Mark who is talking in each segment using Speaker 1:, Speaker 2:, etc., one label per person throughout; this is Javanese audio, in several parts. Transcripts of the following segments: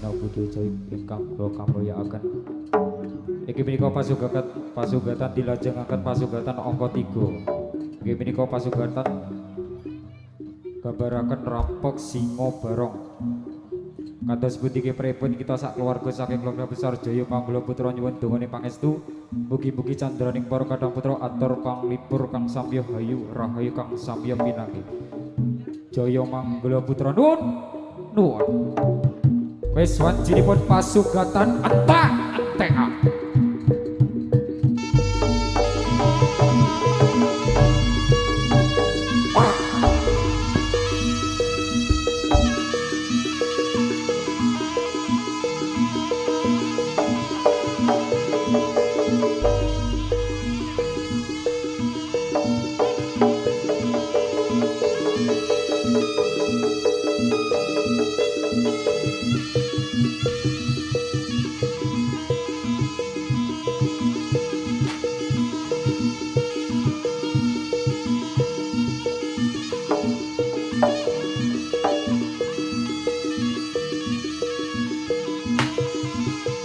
Speaker 1: Wisnu Budaya ingkang kula kamulyaken. Iki menika pasugatan dilajengaken pasugatan angka 3. Inggih menika pasugatan gambaraken rampok Singa Barong. Kados pundi pripun kita sak keluarga saking keluarga besar Jaya Panggala Putra nyuwun dongane pangestu mugi-mugi candraning para kadang putra atur panglipur kang samya hayu rahayu kang samya pinanggih. Jaya Manggala Putra nuwun. Wis wanjinipun pasugatan entek-entekan.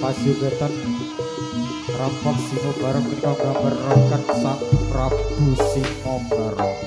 Speaker 1: Pasugatan rampok Singa Barong menika gambar rekat Sang Prabu Singa Barong.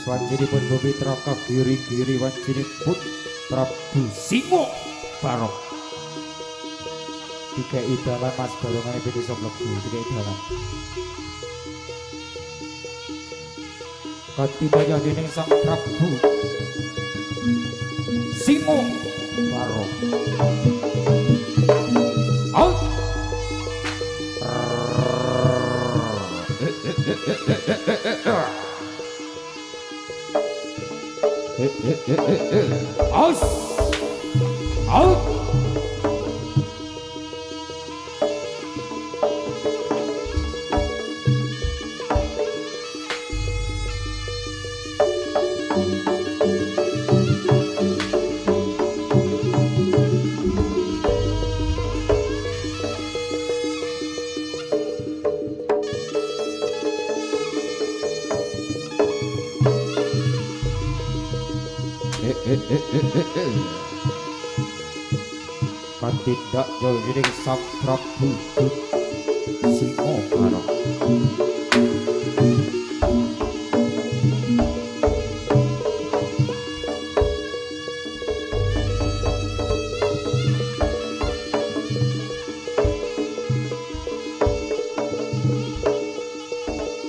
Speaker 1: Wanjinipun Bumitra kagiri-giri wanjinipun Prabu Simo Barong. Tiga idalan Mas Barongane bisa mlebu tiga idalan. Katibaya dening Sang Prabu Simo Barong. Out. Aus! Out! Katindak jauhiring Sang Prabu Simo Barong.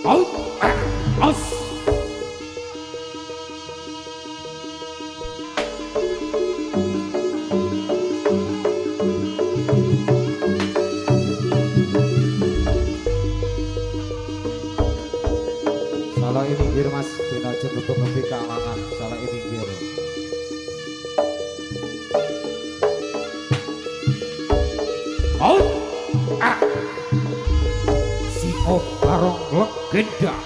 Speaker 1: Out! Aus! Salah minggir Mas, ben aja nutup-nutupi kalangan. Salah minggir. Out! Ah! Simo Barong legenda.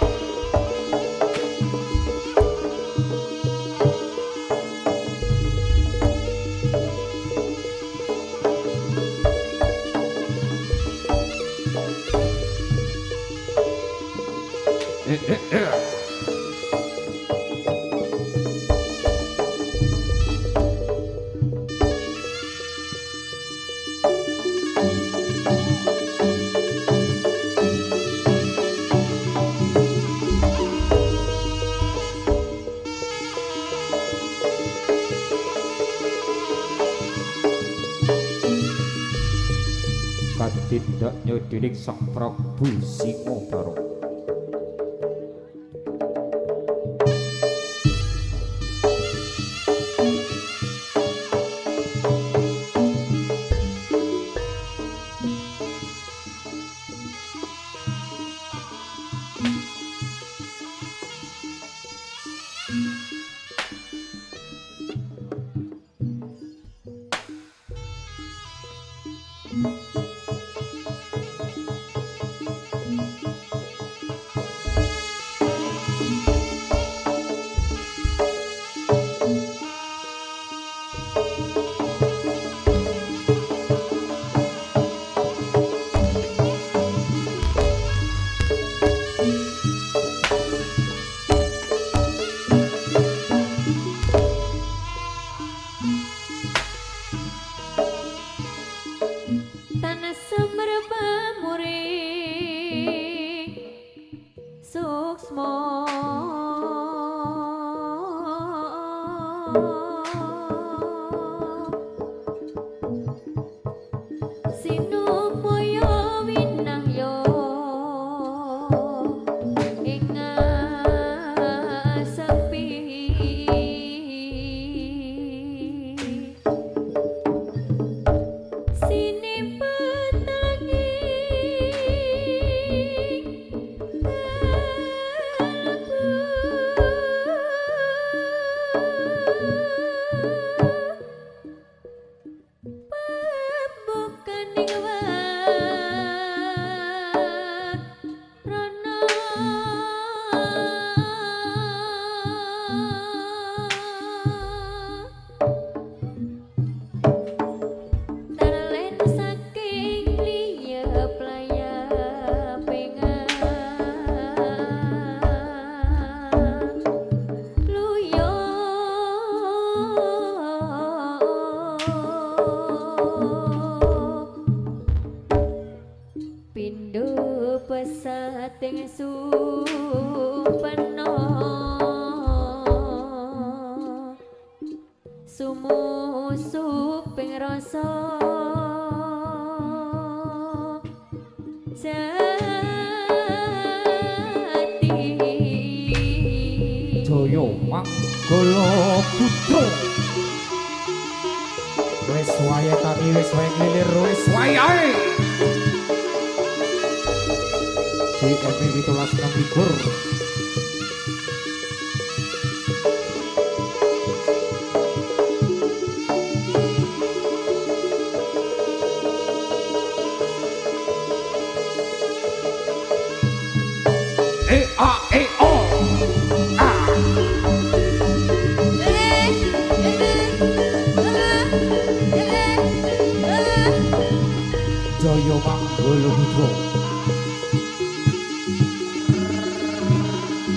Speaker 1: Katindaknya dening Sang Prabu Simo Barong.
Speaker 2: Tanah sumber pamuring suksmo sinupaya winahyo ingat
Speaker 1: Jaya Manggala Putra. Wis wayahe tangi, wis wayahe klilir, wis wayahe. JMP 17 Jaya Manggala Putra.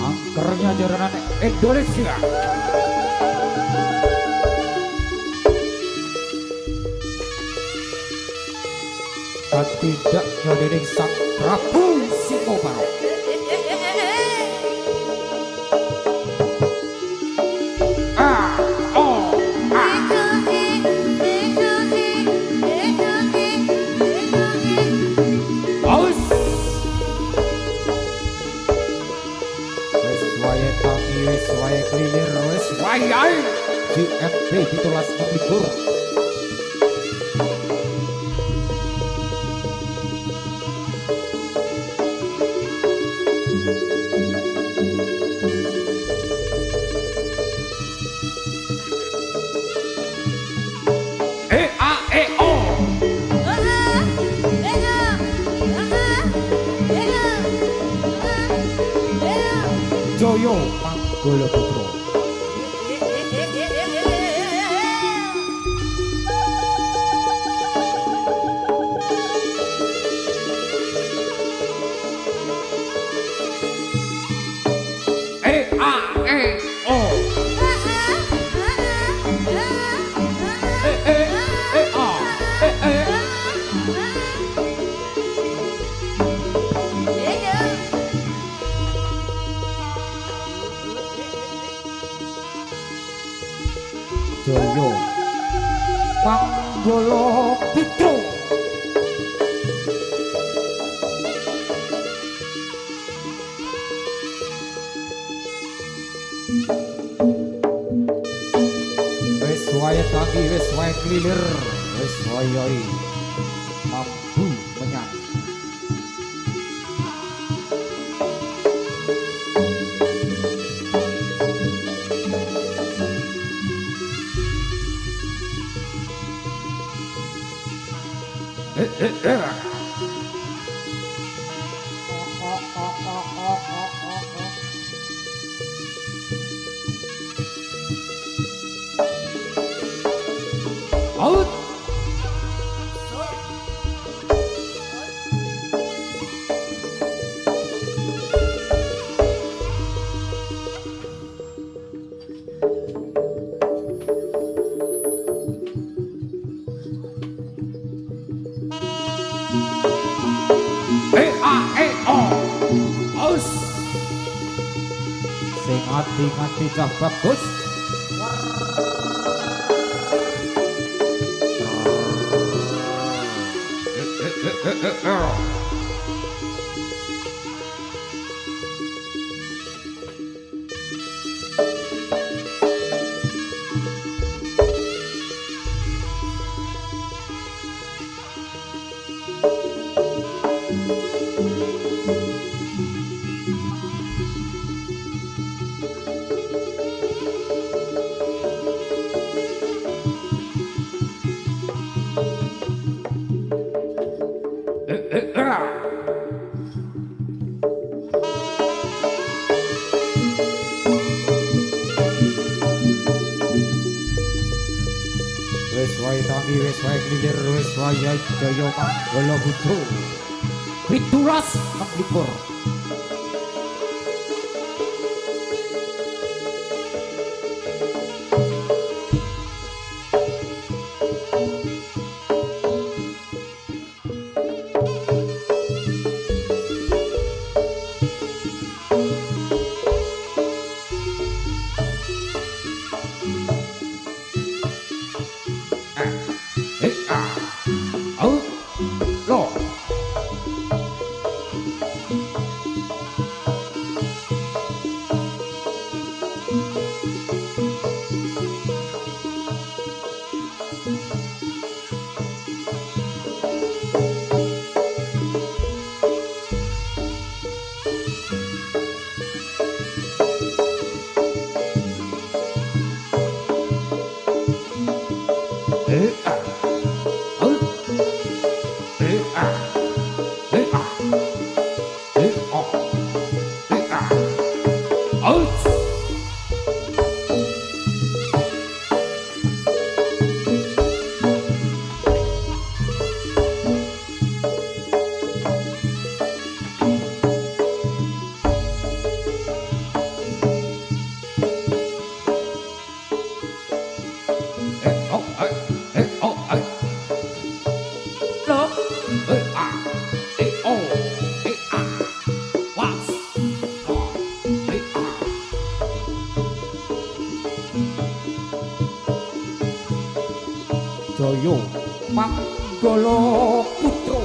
Speaker 1: Angkernya jaranan Indonesia. Dan tidak nyodening sang Prabu Singobaro. Wis wae klilir, wis wae JMP 17 Jaya Manggala Putra. Jaya Manggala Putra. Wis wae tangi, wis wae klilir, wis wae mampu menyang. Out. Sing ati-ati cah bagus. Wis wae tangi, wis wae klilir, wis wae Jaya Manggala Putra. 17 Lo Jaya Manggala Putra.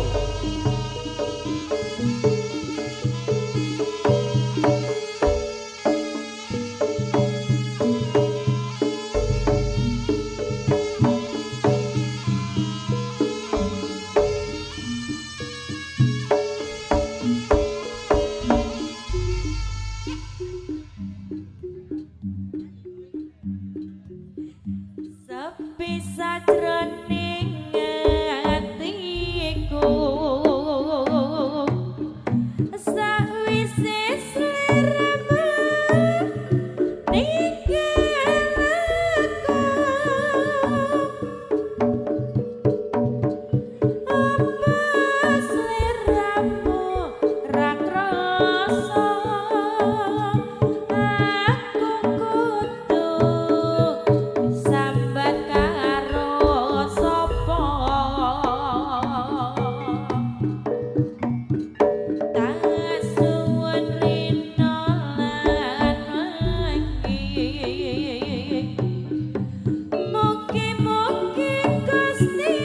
Speaker 2: Sepi sajroning atiku sakwise sliramu ninggalku apa sliramu ra krasa aku kudu sambat karo sapa tak suwun rina lan wengi mugi-mugi Gusti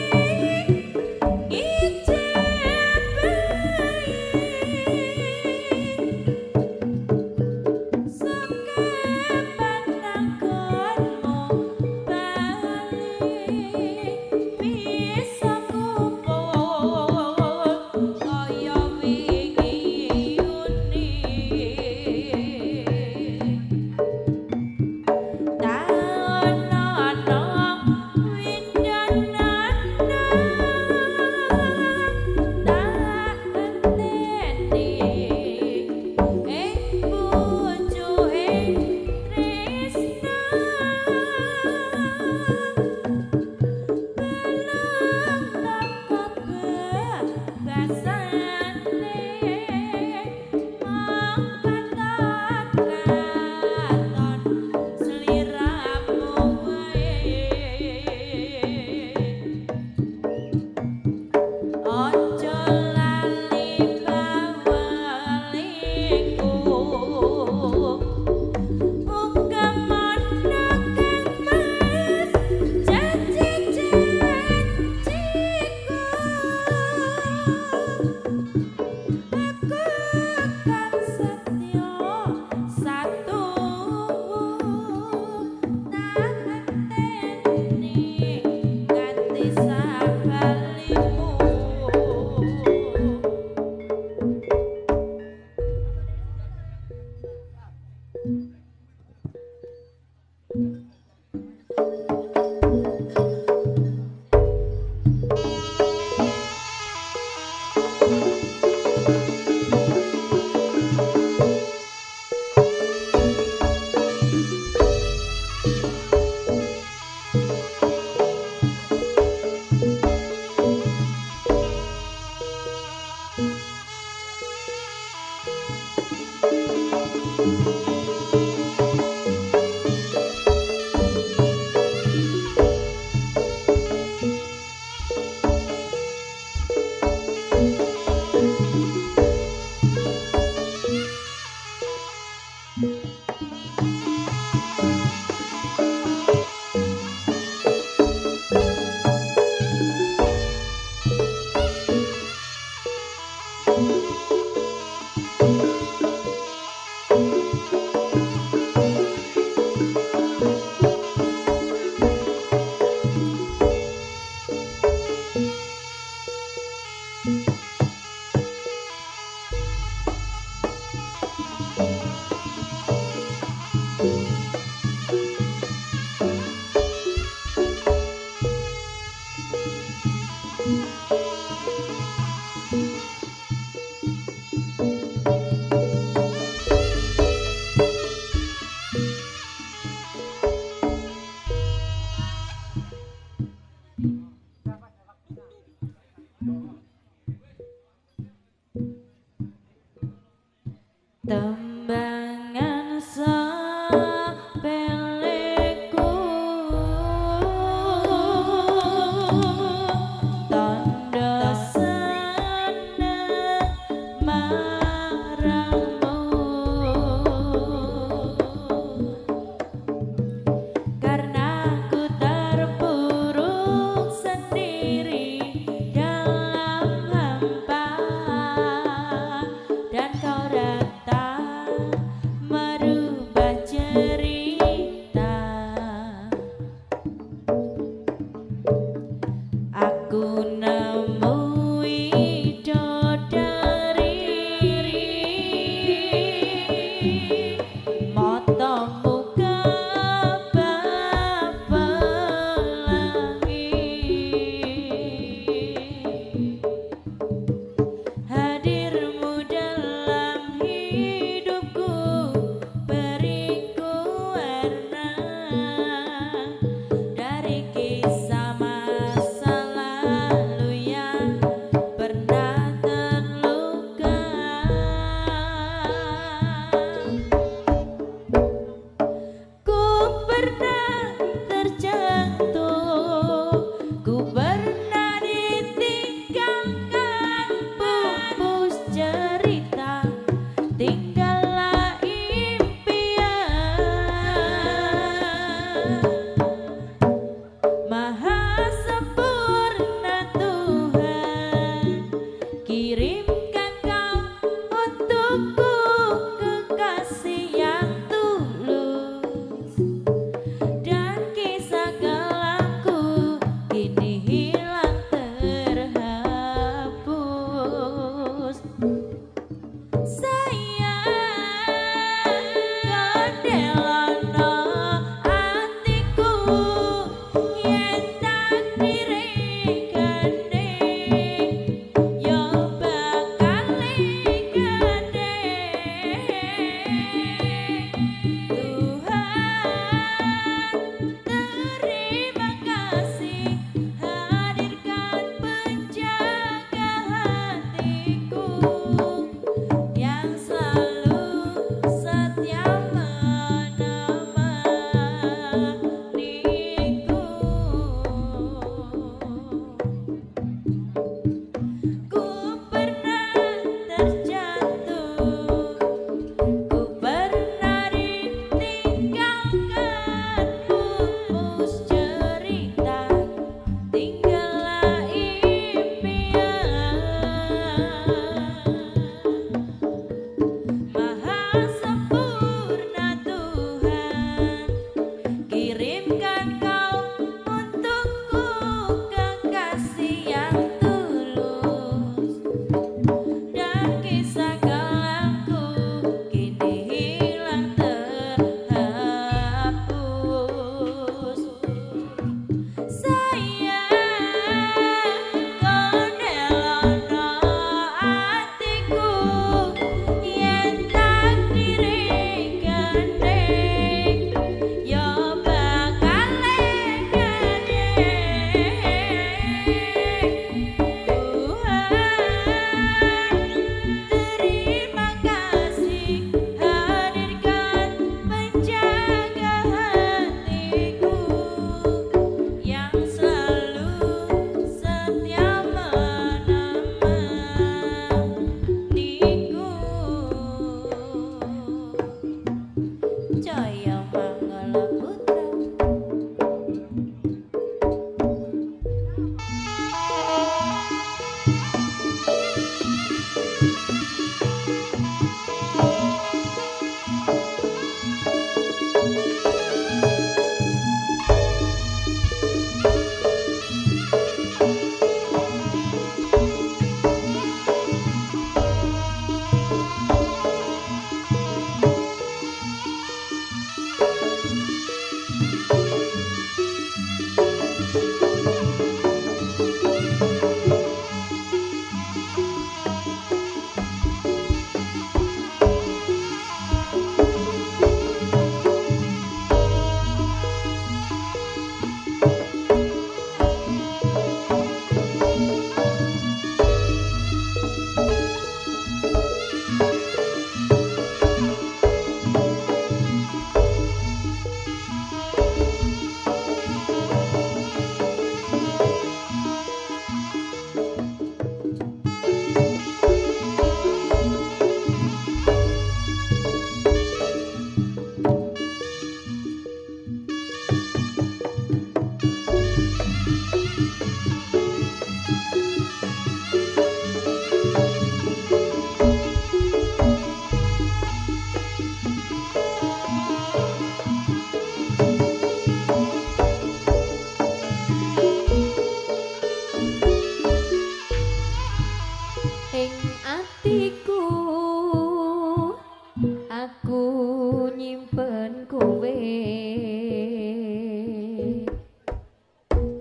Speaker 2: kowe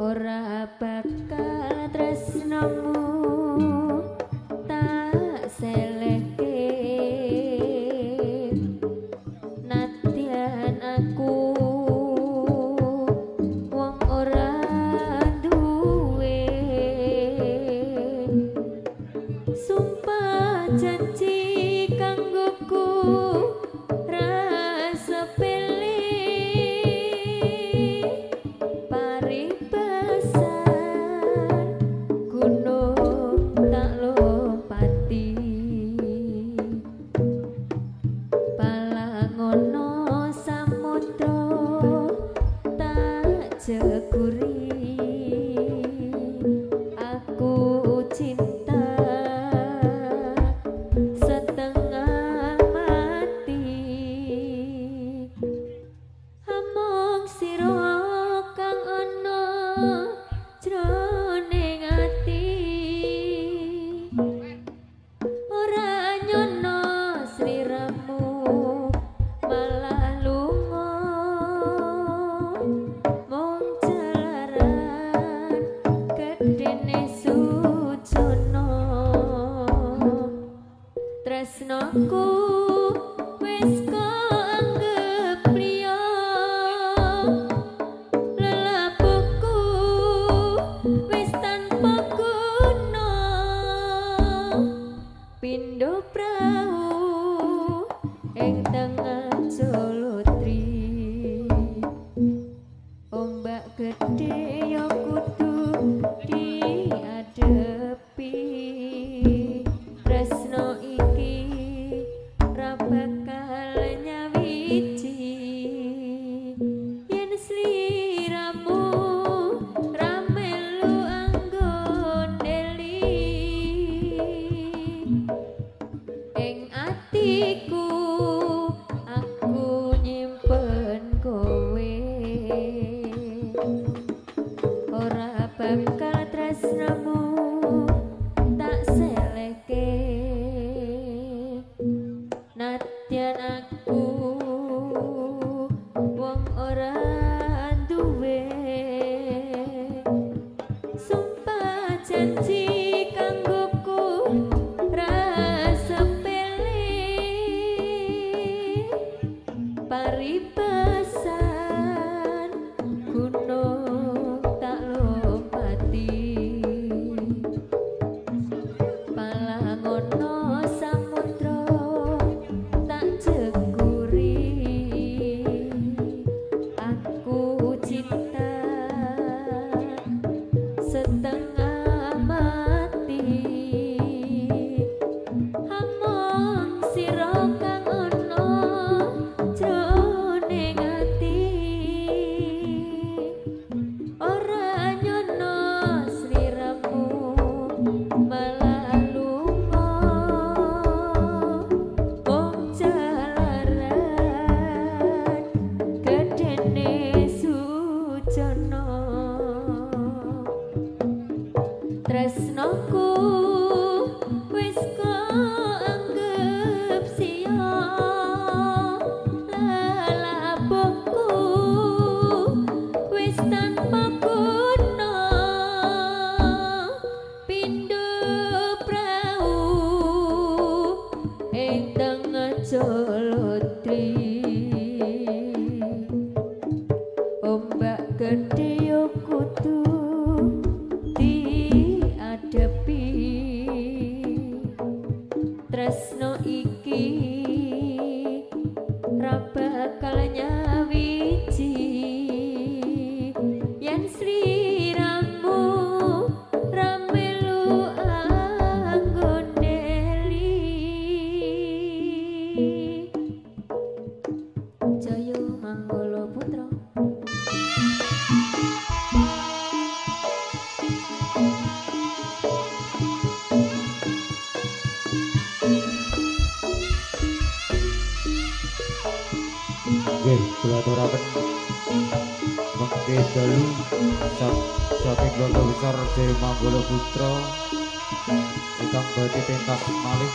Speaker 2: ora bakal tresnamu tak seleke nadyan aku wong ora duwe sumpah janji kanggoku rasa pele paribasan gunung tak lompati palangono samudra tak jeguri aku cinta setengah mati among sira kang ana jroning ati ora nyono sliramu malah lunga mung jalaran gedene sujono tresnoku wis kok anggap liya lelabuhku wis tanpa guna pindho prau ing tengah Jolotri ombak gedhe ya kudu diadepi tresno iki ra bakal nyawiji yen sliramu ra melu anggon deli ing atiku aku nyimpen kowe ora bakal tresnamu tak seleke nadyan aku wong ora duwe sumpah janji kanggoku rasa pele paribasan gunung tak lompati palangono samudra tak jeguri aku cinta setengah mati among sira kang ana jroning ati ora nyono sliramu malah lunga wong jalaran gedene sujono tresnoku wis kok anggap sia lelabuhku wis tanpa guna pindho prau ing tengah Jolotri ombak gedhe yo kudu diadepi tresno iki ra bakal nyawiji yen sliramu ra melu anggon deli Jaya Manggala Putra
Speaker 1: Nggih, kula aturaken mengke dalu saking keluarga besar Jaya Manggala Putra ingkang badhe pentas malih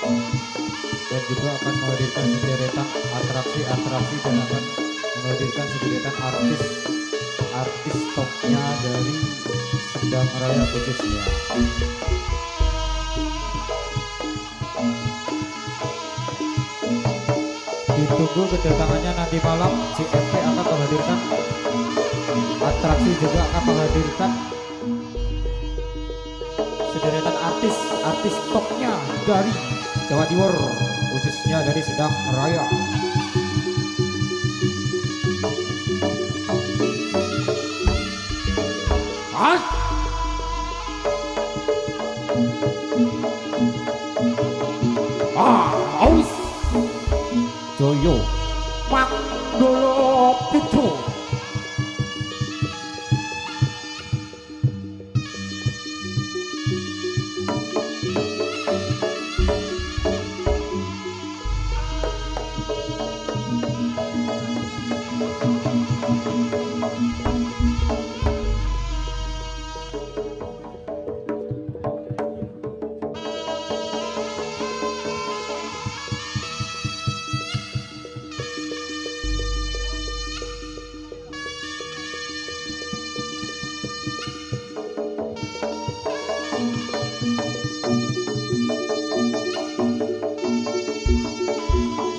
Speaker 1: dan juga akan menghadirkan sederetan atraksi-atraksi dan akan menghadirkan sederetan artis topnya dari Sendang Raya khususnya. Ditunggu kedatangannya nanti malam. CMP akan menghadirkan atraksi, juga akan menghadirkan sederetan artis topnya dari Jawa Timur, khususnya dari Sendang Raya. Aus Joyo Manggolo Putra.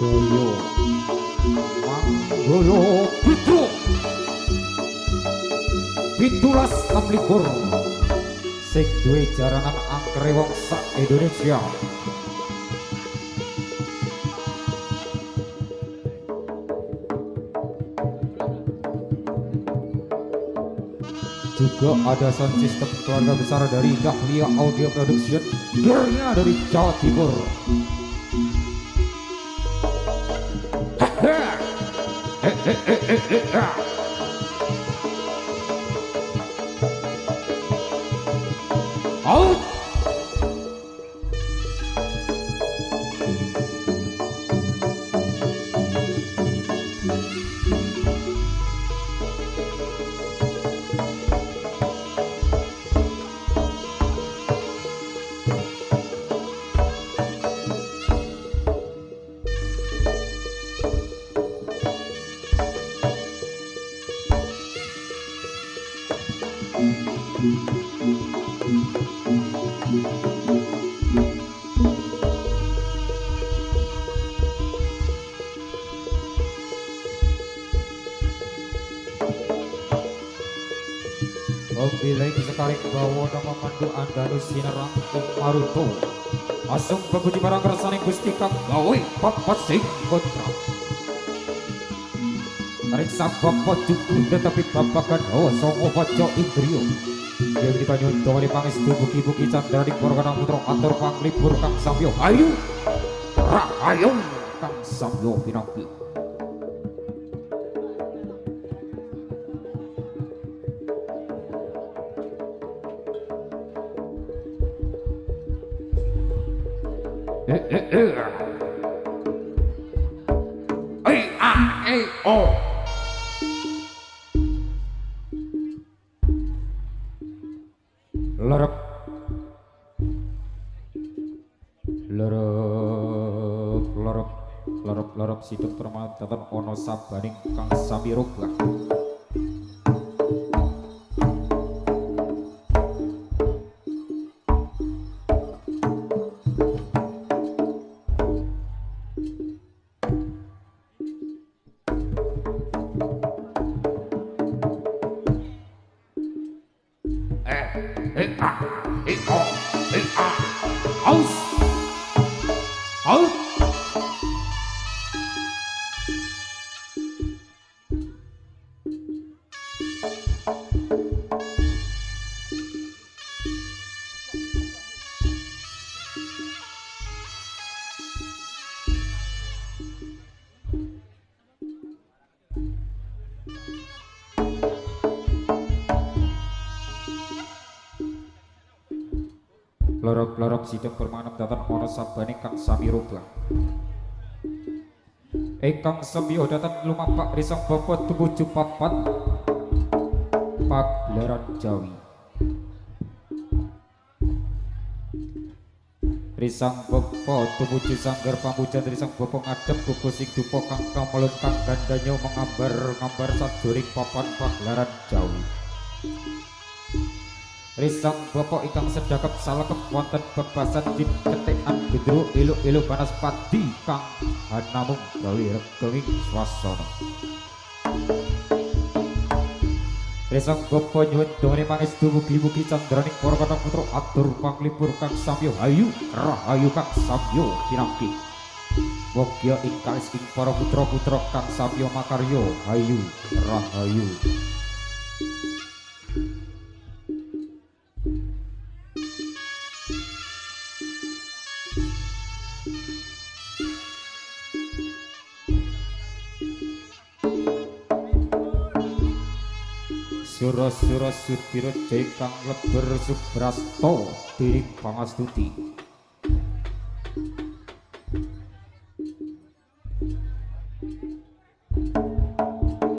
Speaker 1: Joyo Manggolo Putra 17 sing duwe jaranan angkere wong sak Indonesia. Juga ada sound system keluarga besar dari Dahlia Audio Production, gearnya dari Jawa Timur. Out. Bilai sekali bawa nama mandu Andalus Sinarang Maruto asung baguji barang rasaning Gusti Kang gawe papat sing kontra tarik sabab pajuku tetapi babakan songo paco indrio dia dipanyun dongani pangestu buki-buki candra di Porokadang Putra atur panglipur Kang Samyo ayo rahayu Kang Samyo pinangki. Lerep sidung permantan ono sabaning Kang Sami Rogah. Lorok sidang permanam datan ono sabane Kang Sami Rogah. Kang Sami datan lumapak risang bapak tubuh papat Pagelaran Jawi. Risang Bapa tumuju sanggar pamujan dari sang bapa ngadep kuku sing dupa kang kamelun kang gandanya mengambar-ngambar sajoring papan pagelaran jawi. Risang bapa ingkang sedakep salekep wonten bebasan jin ketekan gedru iluk-iluk banaspati kang hanamung gawe regenging swasana. Risang bapa nyuwun dongane pangestu mugi-mugi candraning para kadang putra atur panglipur kang samya hayu rahayu kang samya pinangki. Mogya ing kalis ing para putra-putra kang samya makarya hayu rahayu. Sura-sura Sudira Jaya kang leber subrasto dening pangastuti.